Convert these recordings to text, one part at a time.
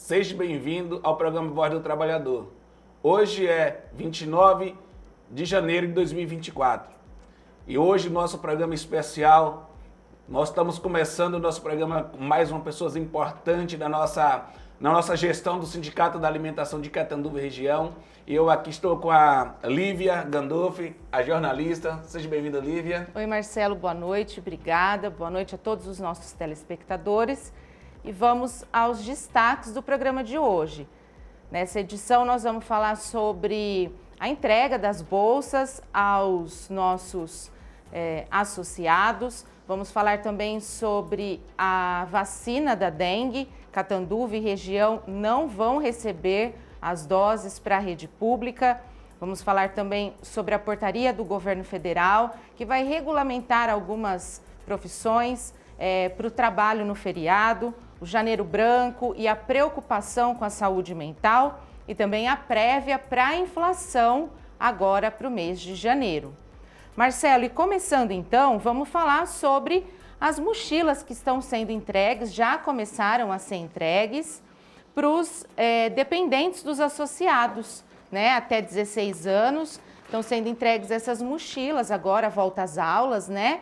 Seja bem-vindo ao programa Voz do Trabalhador. Hoje é 29 de janeiro de 2024 e hoje nosso programa especial, nós estamos começando o nosso programa com mais uma pessoa importante na nossa gestão do Sindicato da Alimentação de Catanduva Região. E eu aqui estou com a Lívia Gandolfi, a jornalista. Seja bem-vinda, Lívia. Oi, Marcelo, boa noite, obrigada. Boa noite a todos os nossos telespectadores. E vamos aos destaques do programa de hoje. Nessa edição nós vamos falar sobre a entrega das bolsas aos nossos associados. Vamos falar também sobre a vacina da dengue. Catanduva e região não vão receber as doses para a rede pública. Vamos falar também sobre a portaria do governo federal, que vai regulamentar algumas profissões para o trabalho no feriado, o janeiro branco e a preocupação com a saúde mental e também a prévia para a inflação agora para o mês de janeiro. Marcelo, e começando então, vamos falar sobre as mochilas que estão sendo entregues, já começaram a ser entregues para os dependentes dos associados, né? Até 16 anos estão sendo entregues essas mochilas, agora volta às aulas, né?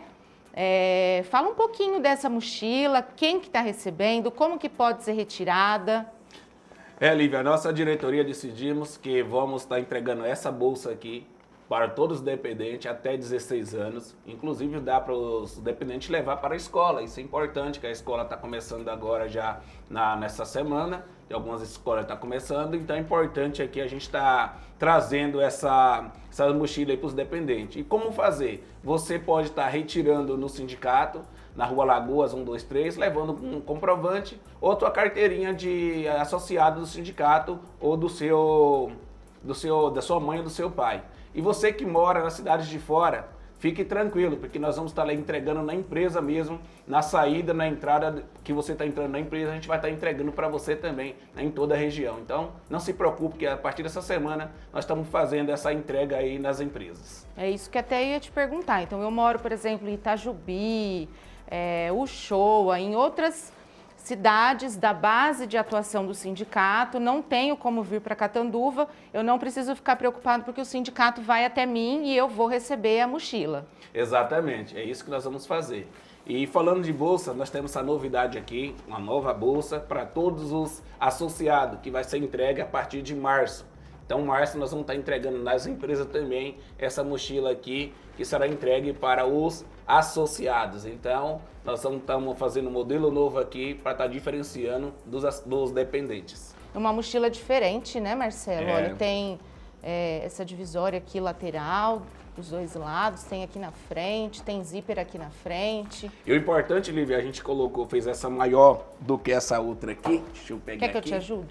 Fala um pouquinho dessa mochila, quem que está recebendo, como que pode ser retirada. Lívia, a nossa diretoria decidimos que vamos estar entregando essa bolsa aqui para todos os dependentes até 16 anos. Inclusive dá para os dependentes levar para a escola. Isso é importante, que a escola está começando agora já nessa semana. E algumas escolas estão começando, então é importante aqui a gente estar trazendo essa mochila aí para os dependentes. E como fazer? Você pode estar retirando no sindicato, na Rua Lagoas 123, levando um comprovante ou tua carteirinha de associado do sindicato ou da sua mãe ou do seu pai. E você que mora nas cidades de fora, fique tranquilo, porque nós vamos estar lá entregando na empresa mesmo, na saída, na entrada que você está entrando na empresa, a gente vai estar entregando para você também, né, em toda a região. Então, não se preocupe, que a partir dessa semana nós estamos fazendo essa entrega aí nas empresas. É isso que até ia te perguntar. Então, eu moro, por exemplo, em Itajubi, Uchoa, em outras cidades da base de atuação do sindicato, não tenho como vir para Catanduva, eu não preciso ficar preocupado porque o sindicato vai até mim e eu vou receber a mochila. Exatamente, é isso que nós vamos fazer. E falando de bolsa, nós temos essa novidade aqui, uma nova bolsa para todos os associados, que vai ser entregue a partir de março. Então, em março, nós vamos estar entregando nas empresas também essa mochila aqui, que será entregue para os associados. Então, nós estamos fazendo um modelo novo aqui para estar diferenciando dos dependentes. Uma mochila diferente, né, Marcelo? Olha, tem essa divisória aqui lateral, dos dois lados, tem aqui na frente, tem zíper aqui na frente. E o importante, Lívia, a gente fez essa maior do que essa outra aqui. Deixa eu pegar aqui. Quer que eu te ajude?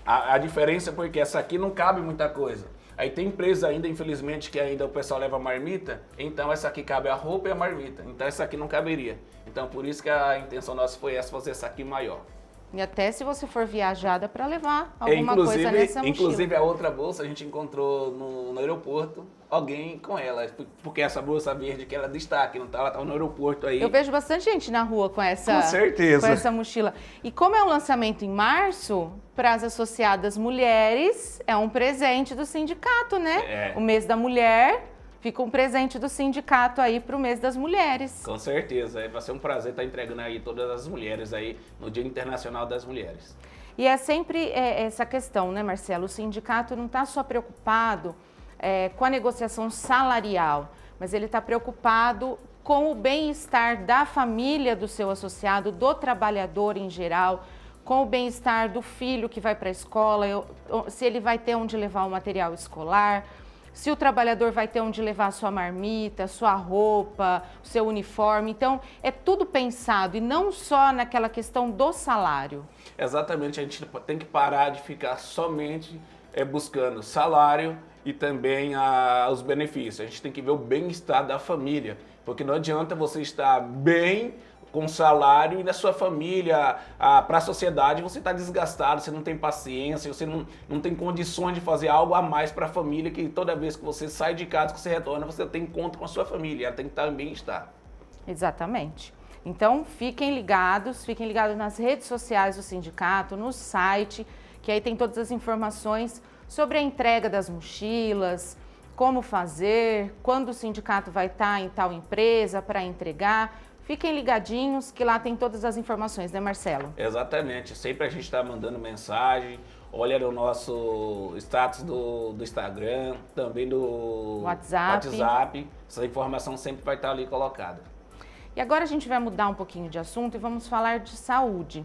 A diferença é porque essa aqui não cabe muita coisa. Aí tem empresa ainda, infelizmente, que ainda o pessoal leva marmita, então essa aqui cabe a roupa e a marmita. Então essa aqui não caberia. Então por isso que a intenção nossa foi fazer essa aqui maior. E até se você for viajada para levar alguma coisa nessa mochila. Inclusive a outra bolsa a gente encontrou no aeroporto alguém com ela, porque essa bolsa verde que ela destaque, não tá? Ela estava no aeroporto aí. Eu vejo bastante gente na rua com essa, com certeza, com essa mochila. E como é um lançamento em março, para as associadas mulheres, é um presente do sindicato, né? O mês da mulher, fica um presente do sindicato aí para o mês das mulheres. Com certeza, vai ser um prazer estar entregando aí todas as mulheres aí no Dia Internacional das Mulheres. E é sempre essa questão, né, Marcelo? O sindicato não está só preocupado com a negociação salarial, mas ele está preocupado com o bem-estar da família do seu associado, do trabalhador em geral, com o bem-estar do filho que vai para a escola, se ele vai ter onde levar o material escolar, se o trabalhador vai ter onde levar a sua marmita, sua roupa, o seu uniforme. Então, é tudo pensado e não só naquela questão do salário. Exatamente, a gente tem que parar de ficar somente buscando salário e também os benefícios. A gente tem que ver o bem-estar da família, porque não adianta você estar bem com salário e na sua família, para a sociedade, você está desgastado, você não tem paciência, você não tem condições de fazer algo a mais para a família, que toda vez que você sai de casa, que você retorna, você tem encontro com a sua família, ela tem que estar em bem-estar. Exatamente. Então, fiquem ligados nas redes sociais do sindicato, no site, que aí tem todas as informações sobre a entrega das mochilas, como fazer, quando o sindicato vai estar em tal empresa para entregar. Fiquem ligadinhos que lá tem todas as informações, né, Marcelo? Exatamente, sempre a gente está mandando mensagem, olha o nosso status do Instagram, também do WhatsApp, essa informação sempre vai estar ali colocada. E agora a gente vai mudar um pouquinho de assunto e vamos falar de saúde.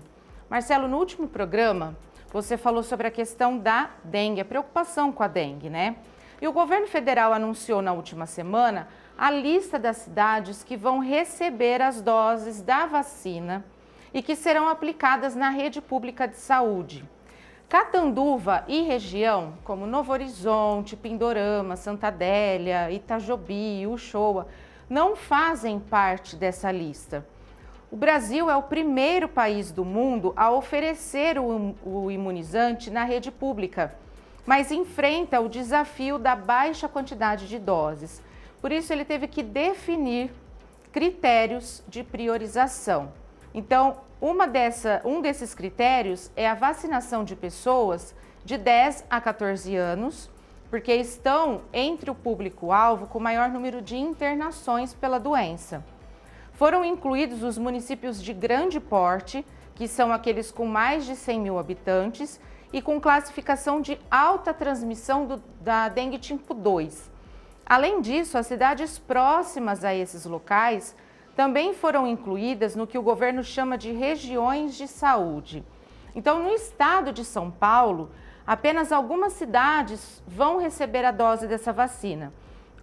Marcelo, no último programa, você falou sobre a questão da dengue, a preocupação com a dengue, né? E o governo federal anunciou na última semana a lista das cidades que vão receber as doses da vacina e que serão aplicadas na rede pública de saúde. Catanduva e região, como Novo Horizonte, Pindorama, Santa Adélia, Itajobi, Uchoa, não fazem parte dessa lista. O Brasil é o primeiro país do mundo a oferecer o imunizante na rede pública, mas enfrenta o desafio da baixa quantidade de doses. Por isso, ele teve que definir critérios de priorização. Então, um desses critérios é a vacinação de pessoas de 10 a 14 anos, porque estão entre o público-alvo com maior número de internações pela doença. Foram incluídos os municípios de grande porte, que são aqueles com mais de 100 mil habitantes, e com classificação de alta transmissão da dengue tipo 2. Além disso, as cidades próximas a esses locais também foram incluídas no que o governo chama de regiões de saúde. Então, no estado de São Paulo, apenas algumas cidades vão receber a dose dessa vacina: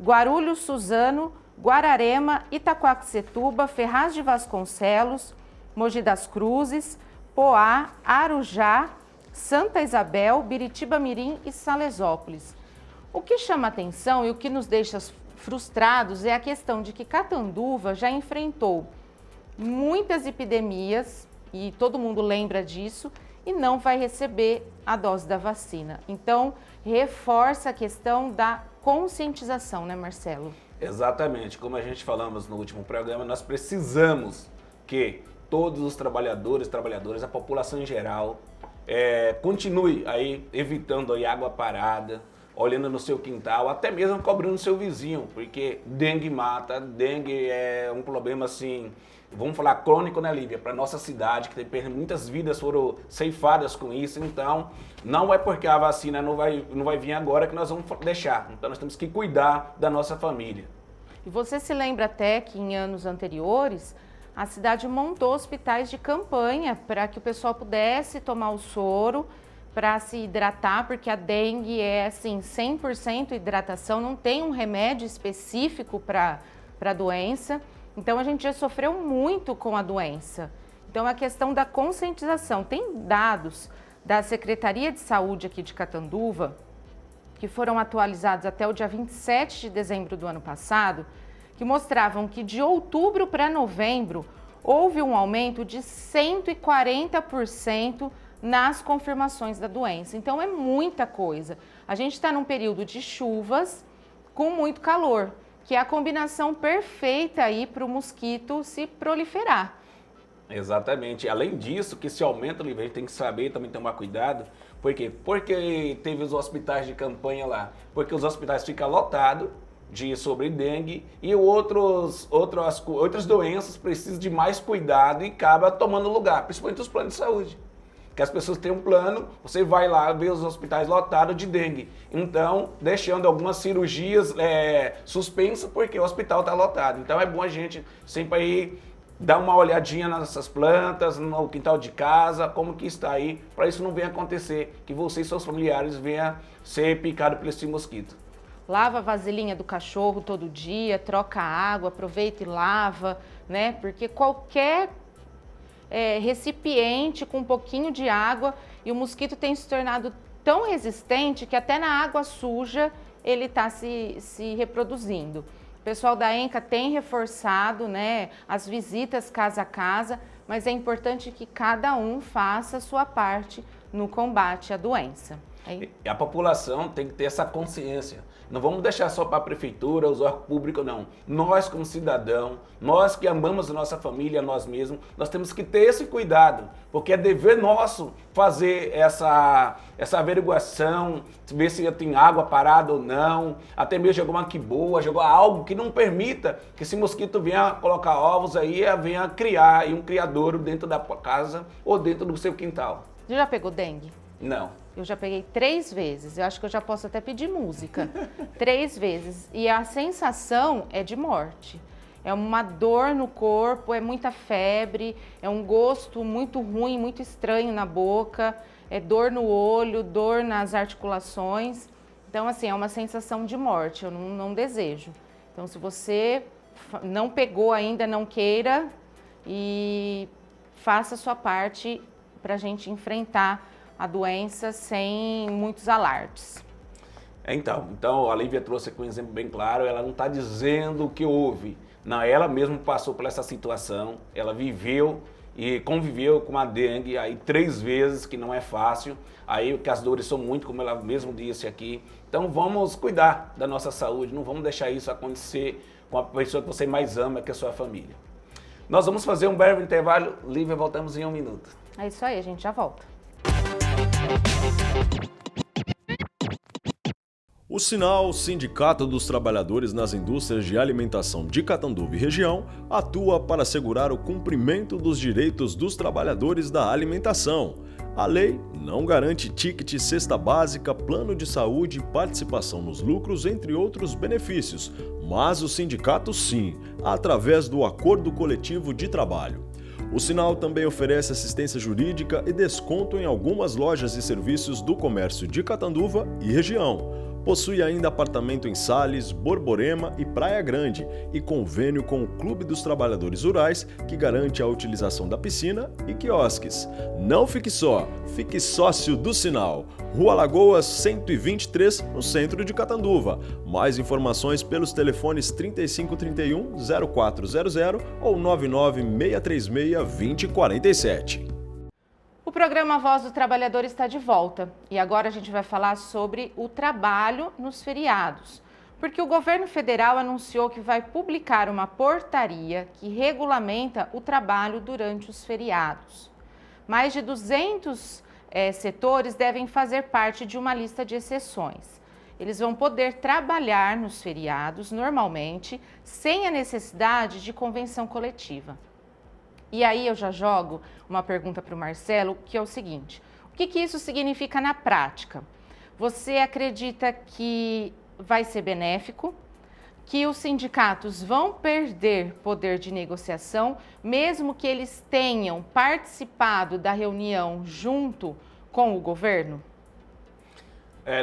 Guarulhos, Suzano, Guararema, Itaquaquecetuba, Ferraz de Vasconcelos, Mogi das Cruzes, Poá, Arujá, Santa Isabel, Biritiba Mirim e Salesópolis. O que chama atenção e o que nos deixa frustrados é a questão de que Catanduva já enfrentou muitas epidemias, e todo mundo lembra disso, e não vai receber a dose da vacina. Então, reforça a questão da conscientização, né, Marcelo? Exatamente, como a gente falamos no último programa, nós precisamos que todos os trabalhadoras, a população em geral, continue aí evitando aí água parada, olhando no seu quintal, até mesmo cobrando o seu vizinho, porque dengue mata, dengue é um problema assim, vamos falar crônico, né, Lívia? Para nossa cidade, que muitas vidas foram ceifadas com isso, então não é porque a vacina não vai vir agora que nós vamos deixar. Então nós temos que cuidar da nossa família. E você se lembra até que em anos anteriores, a cidade montou hospitais de campanha para que o pessoal pudesse tomar o soro para se hidratar, porque a dengue é assim, 100% hidratação, não tem um remédio específico para a doença. Então a gente já sofreu muito com a doença. Então a questão da conscientização, tem dados da Secretaria de Saúde aqui de Catanduva, que foram atualizados até o dia 27 de dezembro do ano passado, que mostravam que de outubro para novembro houve um aumento de 140% nas confirmações da doença. Então é muita coisa. A gente está num período de chuvas com muito calor, que é a combinação perfeita aí para o mosquito se proliferar. Exatamente. Além disso, que esse aumento, a gente tem que saber, também tomar cuidado. Por quê? Porque teve os hospitais de campanha lá. Porque os hospitais ficam lotados sobre dengue e outras doenças precisam de mais cuidado e acaba tomando lugar, principalmente os planos de saúde. Que as pessoas têm um plano, você vai lá ver os hospitais lotados de dengue. Então, deixando algumas cirurgias suspensas porque o hospital está lotado. Então, é bom a gente sempre aí dar uma olhadinha nessas plantas, no quintal de casa, como que está aí, para isso não venha acontecer, que você e seus familiares venham ser picados por esse mosquito. Lava a vasilhinha do cachorro todo dia, troca a água, aproveita e lava, né? Porque qualquer recipiente com um pouquinho de água, e o mosquito tem se tornado tão resistente que até na água suja ele está se reproduzindo. O pessoal da ENCA tem reforçado, né, as visitas casa a casa, mas é importante que cada um faça a sua parte no combate à doença. E a população tem que ter essa consciência. Não vamos deixar só para a prefeitura, os órgãos públicos, não. Nós, como cidadão, nós que amamos a nossa família, nós mesmos, nós temos que ter esse cuidado, porque é dever nosso fazer essa averiguação, ver se tem água parada ou não, até mesmo jogar uma quiboa, jogar algo que não permita que esse mosquito venha colocar ovos aí, venha criar aí um criadouro dentro da casa ou dentro do seu quintal. Você já pegou dengue? Não. Eu já peguei 3 vezes. Eu acho que eu já posso até pedir música. 3 vezes. E a sensação é de morte. É uma dor no corpo, é muita febre, é um gosto muito ruim, muito estranho na boca, é dor no olho, dor nas articulações. Então, assim, é uma sensação de morte. Eu não desejo. Então, se você não pegou ainda, não queira e faça a sua parte para a gente enfrentar a doença sem muitos alardes. Então a Lívia trouxe aqui um exemplo bem claro, ela não está dizendo o que houve. Não, ela mesma passou por essa situação, ela viveu e conviveu com a dengue aí 3 vezes, que não é fácil, aí que as dores são muito, como ela mesmo disse aqui. Então vamos cuidar da nossa saúde, não vamos deixar isso acontecer com a pessoa que você mais ama, que é a sua família. Nós vamos fazer um breve intervalo, Lívia, voltamos em 1 minuto. É isso aí, a gente já volta. O Sinal, Sindicato dos Trabalhadores nas Indústrias de Alimentação de Catanduva e região, atua para assegurar o cumprimento dos direitos dos trabalhadores da alimentação. A lei não garante ticket, cesta básica, plano de saúde, participação nos lucros, entre outros benefícios, mas o sindicato sim, através do Acordo Coletivo de Trabalho. O Sinal também oferece assistência jurídica e desconto em algumas lojas e serviços do comércio de Catanduva e região. Possui ainda apartamento em Sales, Borborema e Praia Grande e convênio com o Clube dos Trabalhadores Rurais, que garante a utilização da piscina e quiosques. Não fique só, fique sócio do Sinal. Rua Lagoas 123, no centro de Catanduva. Mais informações pelos telefones 3531-0400 ou 99636-2047. O programa Voz do Trabalhador está de volta e agora a gente vai falar sobre o trabalho nos feriados, porque o governo federal anunciou que vai publicar uma portaria que regulamenta o trabalho durante os feriados. Mais de 200 setores devem fazer parte de uma lista de exceções. Eles vão poder trabalhar nos feriados normalmente, sem a necessidade de convenção coletiva. E aí eu já jogo uma pergunta para o Marcelo, que é o seguinte: o que isso significa na prática? Você acredita que vai ser benéfico, que os sindicatos vão perder poder de negociação, mesmo que eles tenham participado da reunião junto com o governo?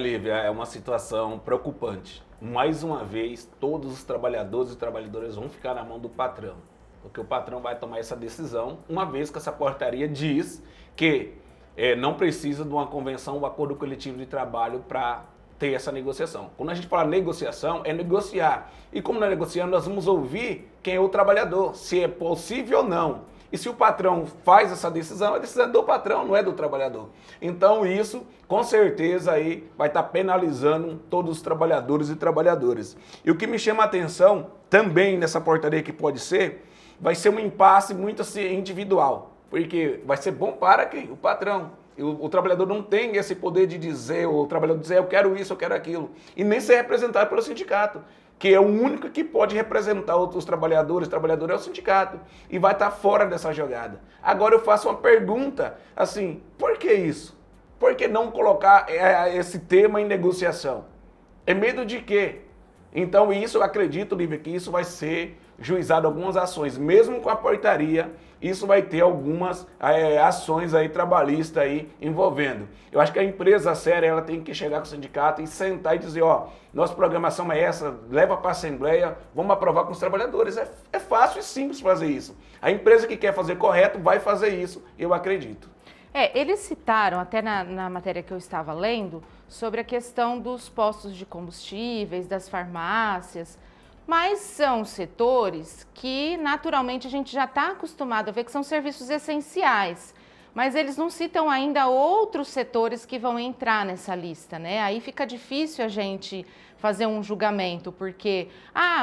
Lívia, é uma situação preocupante. Mais uma vez, todos os trabalhadores e trabalhadoras vão ficar na mão do patrão, porque o patrão vai tomar essa decisão, uma vez que essa portaria diz que não precisa de uma convenção ou acordo coletivo de trabalho para ter essa negociação. Quando a gente fala negociação, é negociar. E como nós negociamos, nós vamos ouvir quem é o trabalhador, se é possível ou não. E se o patrão faz essa decisão, a decisão é do patrão, não é do trabalhador. Então isso, com certeza, aí vai estar penalizando todos os trabalhadores e trabalhadoras. E o que me chama a atenção, também nessa portaria que pode ser, vai ser um impasse muito assim, individual. Porque vai ser bom para quem? O patrão. O trabalhador não tem esse poder de dizer, o trabalhador dizer, eu quero isso, eu quero aquilo. E nem ser representado pelo sindicato, que é o único que pode representar os trabalhadores, é o sindicato. E vai estar fora dessa jogada. Agora eu faço uma pergunta, assim, por que isso? Por que não colocar esse tema em negociação? É medo de quê? Então isso, eu acredito, Lívia, que isso vai ser juizado algumas ações, mesmo com a portaria, isso vai ter algumas ações aí trabalhistas aí envolvendo. Eu acho que a empresa séria, ela tem que chegar com o sindicato e sentar e dizer, ó, nossa programação é essa, leva para a Assembleia, vamos aprovar com os trabalhadores. É fácil e simples fazer isso. A empresa que quer fazer correto vai fazer isso, eu acredito. Eles citaram, até na matéria que eu estava lendo, sobre a questão dos postos de combustíveis, das farmácias, mas são setores que naturalmente a gente já está acostumado a ver que são serviços essenciais. mas eles não citam ainda outros setores que vão entrar nessa lista, né? Aí fica difícil a gente fazer um julgamento, porque,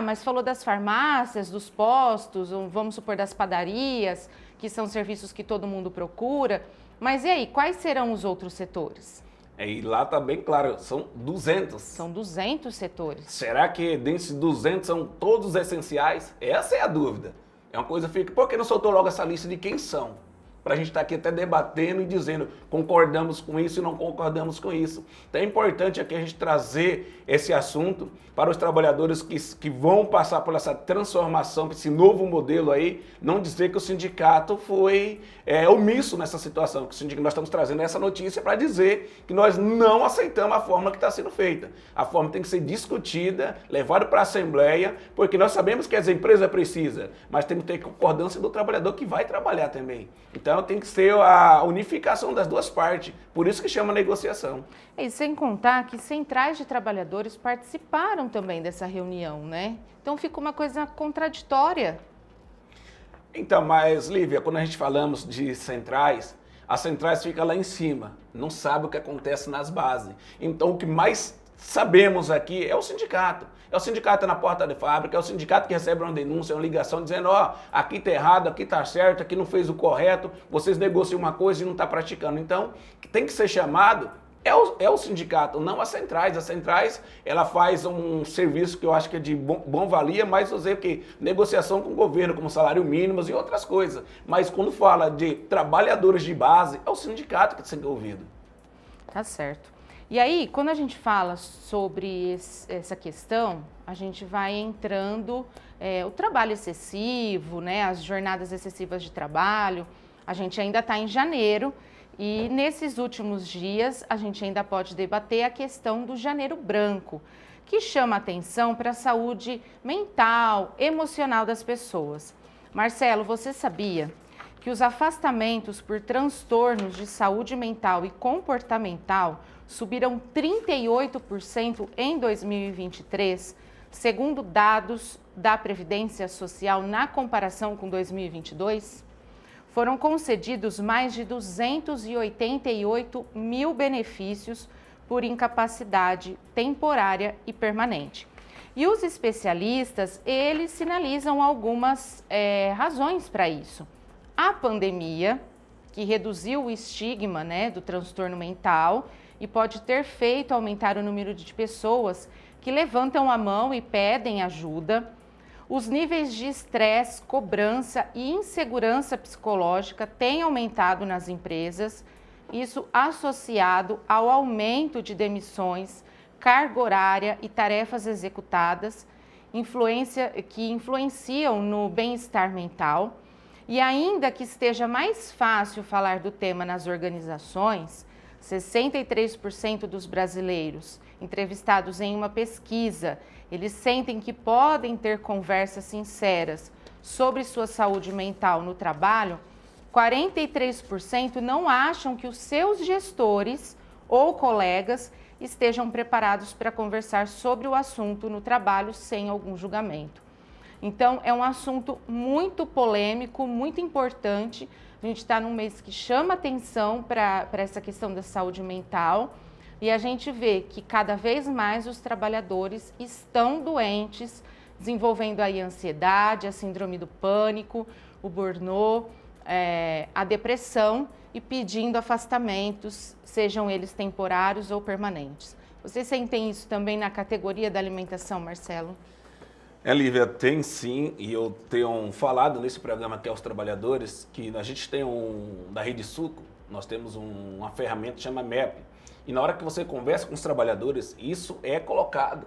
mas falou das farmácias, dos postos, ou vamos supor das padarias, que são serviços que todo mundo procura, mas e aí, quais serão os outros setores? E lá está bem claro, são 200. São 200 setores. Será que desses 200 são todos essenciais? Essa é a dúvida. É uma coisa que fica, por que não soltou logo essa lista de quem são? Para a gente estar aqui até debatendo e dizendo concordamos com isso e não concordamos com isso. Então é importante aqui a gente trazer esse assunto para os trabalhadores que vão passar por essa transformação, por esse novo modelo aí, não dizer que o sindicato foi omisso nessa situação, que nós estamos trazendo essa notícia para dizer que nós não aceitamos a forma que está sendo feita. A forma tem que ser discutida, levada para a Assembleia, porque nós sabemos que as empresas precisam, mas tem que ter concordância do trabalhador que vai trabalhar também. Então tem que ser a unificação das duas partes, por isso que chama negociação. E sem contar que centrais de trabalhadores participaram também dessa reunião, né? Então fica uma coisa contraditória. Então, mas Lívia, quando a gente falamos de centrais, as centrais ficam lá em cima, não sabe o que acontece nas bases. Então o que mais sabemos aqui é o sindicato. É o sindicato na porta da fábrica, é o sindicato que recebe uma denúncia, uma ligação dizendo, aqui está errado, aqui está certo, aqui não fez o correto, vocês negociam uma coisa e não está praticando. Então, tem que ser chamado é o sindicato, não as centrais. As centrais, ela faz um serviço que eu acho que é de bom valia, mas fazer o quê? Negociação com o governo, como salário mínimo e outras coisas. Mas quando fala de trabalhadores de base, é o sindicato que tem que ser ouvido. Tá certo. E aí, quando a gente fala sobre essa questão, a gente vai entrando o trabalho excessivo, né, as jornadas excessivas de trabalho. A gente ainda está em janeiro e nesses últimos dias a gente ainda pode debater a questão do janeiro branco, que chama atenção para a saúde mental, emocional das pessoas. Marcelo, você sabia que os afastamentos por transtornos de saúde mental e comportamental subiram 38% em 2023, segundo dados da Previdência Social na comparação com 2022? Foram concedidos mais de 288 mil benefícios por incapacidade temporária e permanente. E os especialistas, eles sinalizam algumas razões para isso. A pandemia, que reduziu o estigma, né, do transtorno mental e pode ter feito aumentar o número de pessoas que levantam a mão e pedem ajuda. Os níveis de estresse, cobrança e insegurança psicológica têm aumentado nas empresas, isso associado ao aumento de demissões, carga horária e tarefas executadas, que influenciam no bem-estar mental. E ainda que esteja mais fácil falar do tema nas organizações, 63% dos brasileiros entrevistados em uma pesquisa, eles sentem que podem ter conversas sinceras sobre sua saúde mental no trabalho. 43% não acham que os seus gestores ou colegas estejam preparados para conversar sobre o assunto no trabalho sem algum julgamento. Então, é um assunto muito polêmico, muito importante. A gente está num mês que chama atenção para essa questão da saúde mental e a gente vê que cada vez mais os trabalhadores estão doentes, desenvolvendo aí a ansiedade, a síndrome do pânico, o burnout, a depressão e pedindo afastamentos, sejam eles temporários ou permanentes. Vocês sentem isso também na categoria da alimentação, Marcelo? Lívia, tem sim, e eu tenho falado nesse programa aqui aos trabalhadores que a gente tem da Rede Suco, nós temos uma ferramenta que chama MEP. E na hora que você conversa com os trabalhadores, isso é colocado.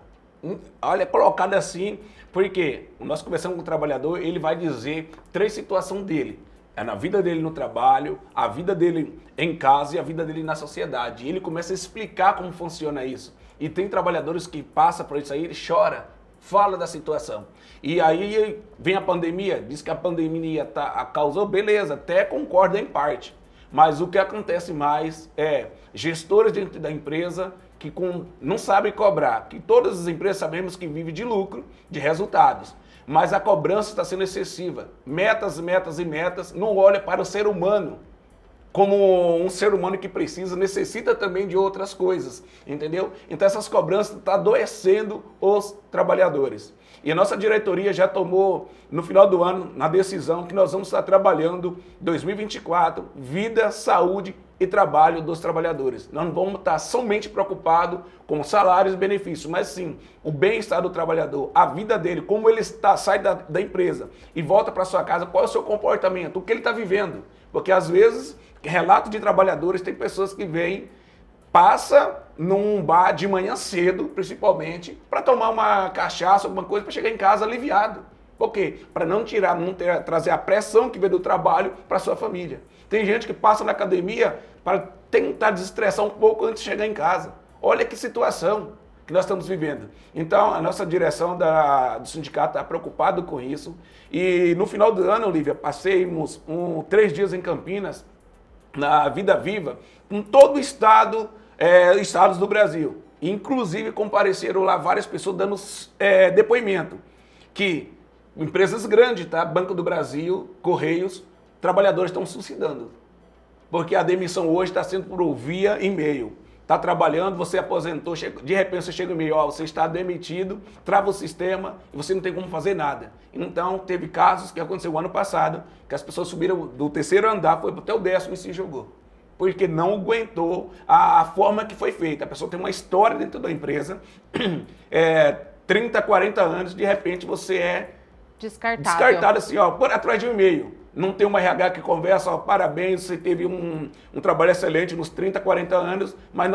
Olha, é colocado assim, porque nós conversamos com o trabalhador, ele vai dizer 3 situações dele. É na vida dele no trabalho, a vida dele em casa e a vida dele na sociedade. E ele começa a explicar como funciona isso. E tem trabalhadores que passam por isso aí, ele chora, fala da situação. E aí vem a pandemia, diz que a pandemia causou, beleza, até concorda em parte. Mas o que acontece mais é gestores dentro da empresa que não sabem cobrar, que todas as empresas sabemos que vivem de lucro, de resultados. Mas a cobrança está sendo excessiva. Metas, metas e metas, não olha para o ser humano. como um ser humano que precisa, necessita também de outras coisas, entendeu? Então essas cobranças estão adoecendo os trabalhadores. E a nossa diretoria já tomou, no final do ano, na decisão que nós vamos estar trabalhando 2024, vida, saúde e trabalho dos trabalhadores. Nós não vamos estar somente preocupados com salários e benefícios, mas sim o bem-estar do trabalhador, a vida dele, como ele sai da empresa e volta para sua casa, qual é o seu comportamento, o que ele está vivendo. Porque às vezes, relato de trabalhadores, tem pessoas que vêm, passa num bar de manhã cedo, principalmente, para tomar uma cachaça, alguma coisa, para chegar em casa aliviado. Por quê? Para não trazer a pressão que vem do trabalho para sua família. Tem gente que passa na academia para tentar desestressar um pouco antes de chegar em casa. Olha que situação que nós estamos vivendo. Então, a nossa direção do sindicato está preocupada com isso. E no final do ano, Olívia, passemos 3 dias em Campinas, na Vida Viva, com todo o estados do Brasil. Inclusive, compareceram lá várias pessoas dando depoimento que empresas grandes, tá? Banco do Brasil, Correios, trabalhadores estão suicidando. Porque a demissão hoje está sendo por via e-mail. Está trabalhando, você aposentou, de repente você chega no e-mail, você está demitido, trava o sistema e você não tem como fazer nada. Então, teve casos que aconteceu o ano passado, que as pessoas subiram do 3º andar, foi até o 10º e se jogou. Porque não aguentou a forma que foi feita. A pessoa tem uma história dentro da empresa, 30, 40 anos, de repente você é descartado assim, ó, por atrás de um e-mail. Não tem uma RH que conversa, ó, parabéns, você teve um trabalho excelente nos 30, 40 anos, mas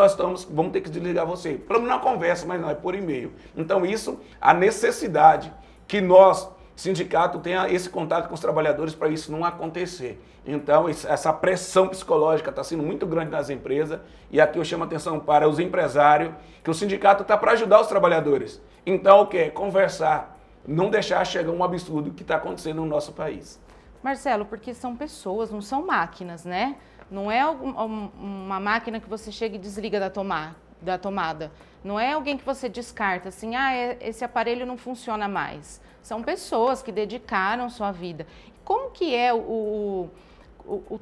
vamos ter que desligar você. Pelo menos uma conversa, mas não, é por e-mail. Então isso, a necessidade que nós, sindicato, tenha esse contato com os trabalhadores para isso não acontecer. Então essa pressão psicológica está sendo muito grande nas empresas e aqui eu chamo a atenção para os empresários, que o sindicato está para ajudar os trabalhadores. Então o que? Conversar, não deixar chegar um absurdo que está acontecendo no nosso país. Marcelo, porque são pessoas, não são máquinas, né? Não é uma máquina que você chega e desliga da tomada. Não é alguém que você descarta, assim, esse aparelho não funciona mais. São pessoas que dedicaram sua vida. Como que é o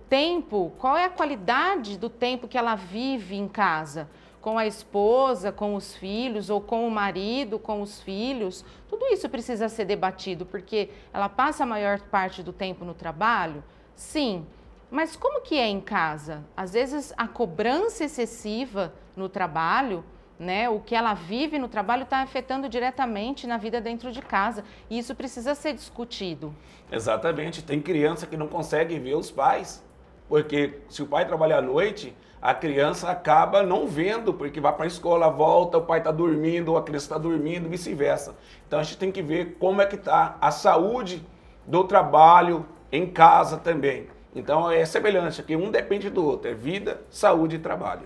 tempo, qual é a qualidade do tempo que ela vive em casa? Com a esposa, com os filhos, ou com o marido, com os filhos, tudo isso precisa ser debatido, porque ela passa a maior parte do tempo no trabalho, sim, mas como que é em casa? Às vezes a cobrança excessiva no trabalho, né, o que ela vive no trabalho está afetando diretamente na vida dentro de casa, e isso precisa ser discutido. Exatamente, tem criança que não consegue ver os pais, porque se o pai trabalha à noite, a criança acaba não vendo, porque vai para a escola, volta, o pai está dormindo, ou a criança está dormindo, vice-versa. Então a gente tem que ver como é que está a saúde do trabalho em casa também. Então é semelhante, que um depende do outro, é vida, saúde e trabalho.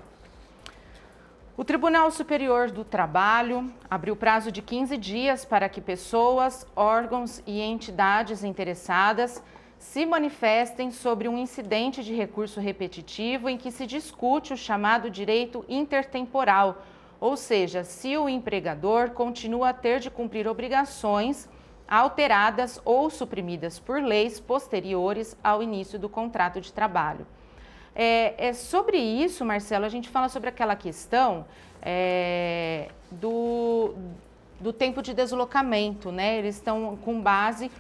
O Tribunal Superior do Trabalho abriu prazo de 15 dias para que pessoas, órgãos e entidades interessadas se manifestem sobre um incidente de recurso repetitivo em que se discute o chamado direito intertemporal, ou seja, se o empregador continua a ter de cumprir obrigações alteradas ou suprimidas por leis posteriores ao início do contrato de trabalho. Sobre isso, Marcelo, a gente fala sobre aquela questão do tempo de deslocamento, né? Eles estão com base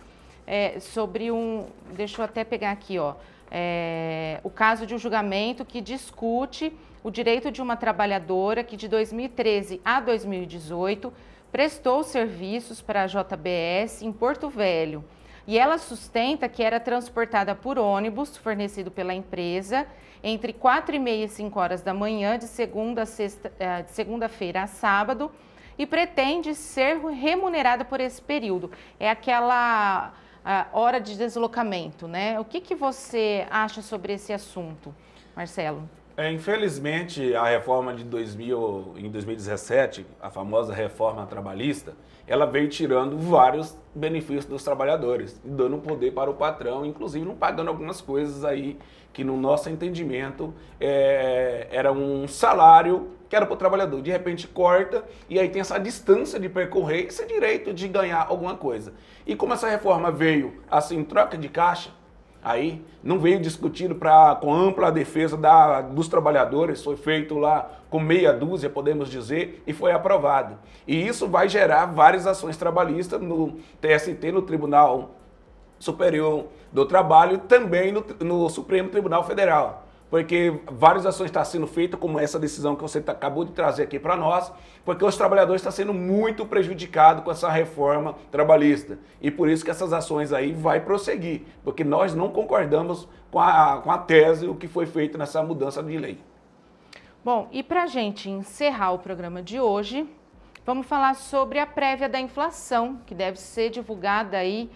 sobre deixa eu até pegar aqui, ó, o caso de um julgamento que discute o direito de uma trabalhadora que de 2013 a 2018 prestou serviços para a JBS em Porto Velho. E ela sustenta que era transportada por ônibus fornecido pela empresa entre 4h30 e 5h da manhã, de segunda-feira a sábado, e pretende ser remunerada por esse período. É aquela hora de deslocamento, né? O que você acha sobre esse assunto, Marcelo? Infelizmente, a reforma em 2017, a famosa reforma trabalhista, ela veio tirando vários benefícios dos trabalhadores, dando poder para o patrão, inclusive não pagando algumas coisas aí que no nosso entendimento era um salário que era para o trabalhador. De repente corta e aí tem essa distância de percorrer, esse direito de ganhar alguma coisa. E como essa reforma veio assim, troca de caixa, aí não veio discutido com ampla defesa dos trabalhadores, foi feito lá com meia dúzia, podemos dizer, e foi aprovado. E isso vai gerar várias ações trabalhistas no TST, no Tribunal Superior do Trabalho, e também no Supremo Tribunal Federal. Porque várias ações estão sendo feitas, como essa decisão que você acabou de trazer aqui para nós, porque os trabalhadores estão sendo muito prejudicados com essa reforma trabalhista. E por isso que essas ações aí vai prosseguir, porque nós não concordamos com a tese, o que foi feito nessa mudança de lei. Bom, e para a gente encerrar o programa de hoje, vamos falar sobre a prévia da inflação, que deve ser divulgada aí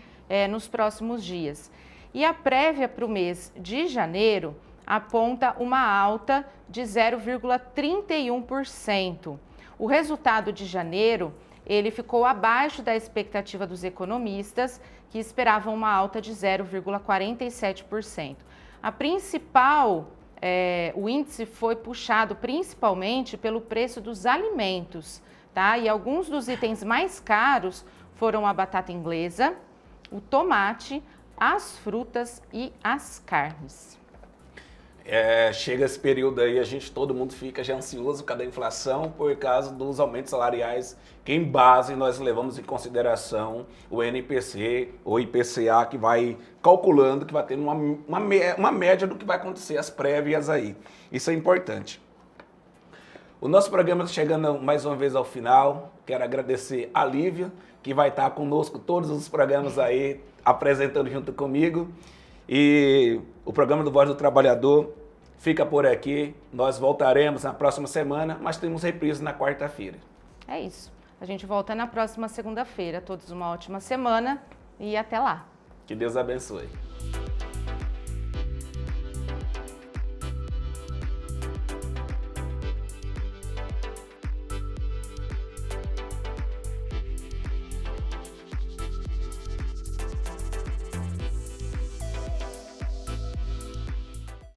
nos próximos dias. E a prévia para o mês de janeiro aponta uma alta de 0,31%. O resultado de janeiro, ele ficou abaixo da expectativa dos economistas, que esperavam uma alta de 0,47%. O índice foi puxado principalmente pelo preço dos alimentos, tá? E alguns dos itens mais caros foram a batata inglesa, o tomate, as frutas e as carnes. Chega esse período aí, todo mundo fica já ansioso por causa da inflação, por causa dos aumentos salariais, que em base nós levamos em consideração o NPC ou IPCA, que vai calculando, que vai ter uma média do que vai acontecer, as prévias aí. Isso é importante. O nosso programa está chegando mais uma vez ao final. Quero agradecer a Lívia, que vai estar conosco todos os programas aí, apresentando junto comigo. E o programa do Voz do Trabalhador fica por aqui. Nós voltaremos na próxima semana, mas temos reprise na quarta-feira. É isso. A gente volta na próxima segunda-feira. Todos uma ótima semana e até lá. Que Deus abençoe.